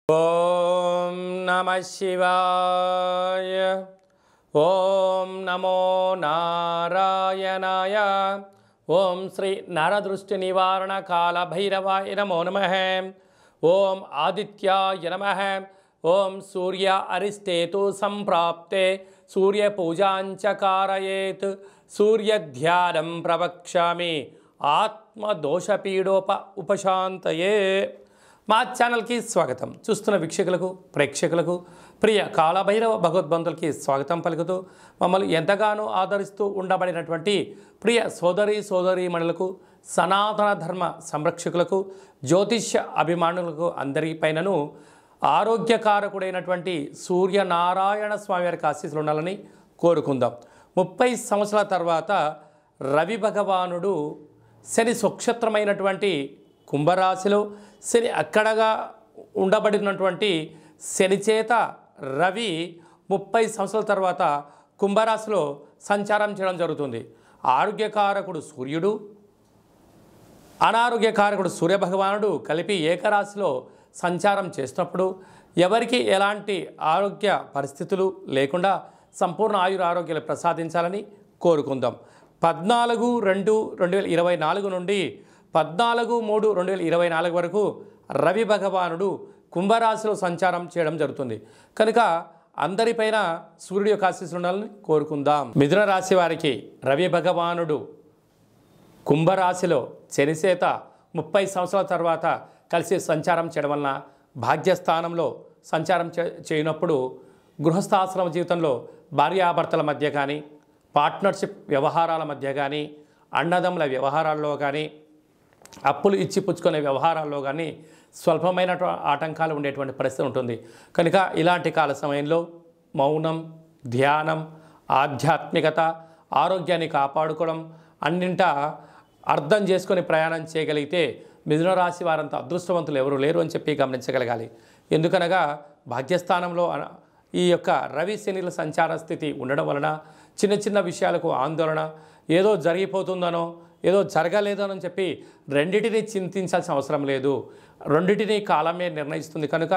ఓం నమః శివాయ. ఓం నమో నారాయణాయ. ఓం శ్రీ నరదృష్టి నివారణ కాల భైరవాయ నమో నమః. ఓం ఆదిత్యాయ నమః. ఓం సూర్య అరిష్టేతు సంప్రాప్తే సూర్య పూజాంచ కారయేత్. సూర్యధ్యానం ప్రవక్ష్యామి ఆత్మదోషపీడోప ఉపశాంతయే. మా ఛానల్కి స్వాగతం. చూస్తున్న వీక్షకులకు ప్రేక్షకులకు ప్రియ కాలభైరవ భగవద్బంధులకి స్వాగతం పలుకుతూ మమ్మల్ని ఎంతగానో ఆదరిస్తూ ఉండబడినటువంటి ప్రియ సోదరీమణులకు, సనాతన ధర్మ సంరక్షకులకు, జ్యోతిష్య అభిమానులకు అందరిపైనను ఆరోగ్యకారకుడైనటువంటి సూర్యనారాయణ స్వామి వారికి ఆశీస్సులు ఉండాలని కోరుకుందాం. 30 సంవత్సరాల తర్వాత రవి భగవానుడు శని స్వక్షేత్రమైనటువంటి కుంభరాశిలో శని అక్కడగా ఉండబడినటువంటి శని చేత రవి 30 సంవత్సరాల తర్వాత కుంభరాశిలో సంచారం చేయడం జరుగుతుంది. ఆరోగ్యకారకుడు సూర్యుడు, అనారోగ్యకారకుడు సూర్యభగవానుడు కలిపి ఏకరాశిలో సంచారం చేసినప్పుడు ఎవరికి ఎలాంటి ఆరోగ్య పరిస్థితులు లేకుండా సంపూర్ణ ఆరోగ్యాలు ప్రసాదించాలని కోరుకుందాం. 14/2/2024 నుండి 14/3/2024 వరకు రవి భగవానుడు కుంభరాశిలో సంచారం చేయడం జరుగుతుంది. కనుక అందరిపైన సూర్యుడి యొక్క ఆశీస్సులు ఉండాలని కోరుకుందాం. మిథున రాశి వారికి రవి భగవానుడు కుంభరాశిలో శనిచేత 30 సంవత్సరాల తర్వాత కలిసి సంచారం చేయడం వలన భాగ్యస్థానంలో సంచారం చేయనప్పుడు గృహస్థాశ్రమ జీవితంలో భార్యాభర్తల మధ్య కానీ, పార్ట్నర్షిప్ వ్యవహారాల మధ్య కానీ, అన్నదమ్ముల వ్యవహారాల్లో కానీ, అప్పులు ఇచ్చి పుచ్చుకునే వ్యవహారాల్లో కానీ స్వల్పమైన ఆటంకాలు ఉండేటువంటి పరిస్థితి ఉంటుంది. కనుక ఇలాంటి కాల సమయంలో మౌనం, ధ్యానం, ఆధ్యాత్మికత, ఆరోగ్యాన్ని కాపాడుకోవడం అన్నింటా అర్థం చేసుకొని ప్రయాణం చేయగలిగితే మిథున రాశి వారంత అదృష్టవంతులు ఎవరు లేరు అని చెప్పి గమనించగలగాలి. ఎందుకనగా భాగ్యస్థానంలో ఈ యొక్క రవి శనిల సంచార స్థితి ఉండడం వలన చిన్న చిన్న విషయాలకు ఆందోళన, ఏదో జరిగిపోతుందనో ఏదో జరగలేదనో చెప్పి రెండిటిని చింతించాల్సిన అవసరం లేదు. రెండిటిని కాలమే నిర్ణయిస్తుంది. కనుక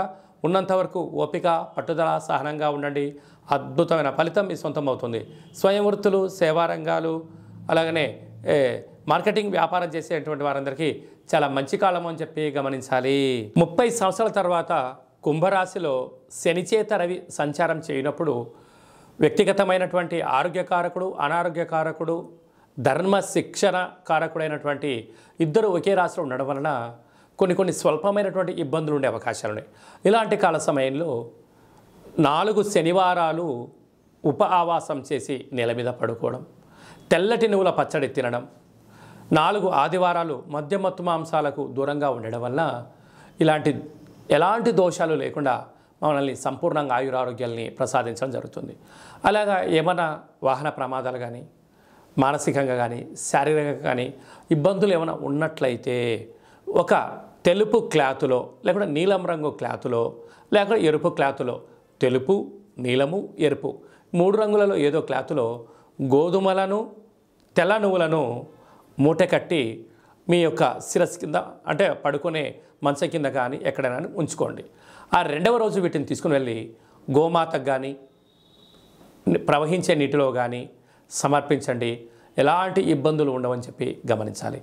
ఉన్నంతవరకు ఓపిక, పట్టుదల, సహనంగా ఉండండి. అద్భుతమైన ఫలితం మీ సొంతం అవుతుంది. స్వయం వృత్తులు, సేవారంగాలు, అలాగనే మార్కెటింగ్ వ్యాపారం చేసేటువంటి వారందరికీ చాలా మంచి కాలం అని చెప్పి గమనించాలి. 30 సంవత్సరాల తర్వాత కుంభరాశిలో శనిచేత రవి సంచారం చేయనప్పుడు వ్యక్తిగతమైనటువంటి ఆరోగ్యకారకుడు, అనారోగ్యకారకుడు, ధర్మ శిక్షణ కారకుడైనటువంటి ఇద్దరు ఒకే రాశిలో ఉండడం వలన కొన్ని స్వల్పమైనటువంటి ఇబ్బందులు ఉండే అవకాశాలు ఉన్నాయి. ఇలాంటి కాల సమయంలో 4 శనివారాలు ఉప ఆవాసం చేసి నేల మీద పడుకోవడం, తెల్లటి నువ్వుల పచ్చడి తినడం, 4 ఆదివారాలు మద్యమత్తు మాంసాలకు దూరంగా ఉండడం వల్ల ఎలాంటి దోషాలు లేకుండా మనల్ని సంపూర్ణంగా ఆయురారోగ్యాల్ని ప్రసాదించడం జరుగుతుంది. అలాగా ఏమైనా వాహన ప్రమాదాలు కానీ, మానసికంగా కానీ, శారీరకంగా కానీ ఇబ్బందులు ఏమైనా ఉన్నట్లయితే ఒక తెలుపు క్లాతులో, లేకుంటే నీలం రంగు క్లాతులో, లేకుంటే ఎరుపు క్లాతులో, తెలుపు, నీలము, ఎరుపు 3 రంగులలో ఏదో క్లాతులో గోధుమలను, తెల్ల నువ్వులను మూట కట్టి మీ యొక్క శిరస్సు కింద, అంటే పడుకునే మంచం కింద కానీ ఎక్కడైనా ఉంచుకోండి. ఆ 2వ రోజు వీటిని తీసుకుని వెళ్ళి గోమాతకు కానీ, ప్రవహించే నీటిలో కానీ సమర్పించండి. ఎలాంటి ఇబ్బందులు ఉండవని చెప్పి గమనించాలి.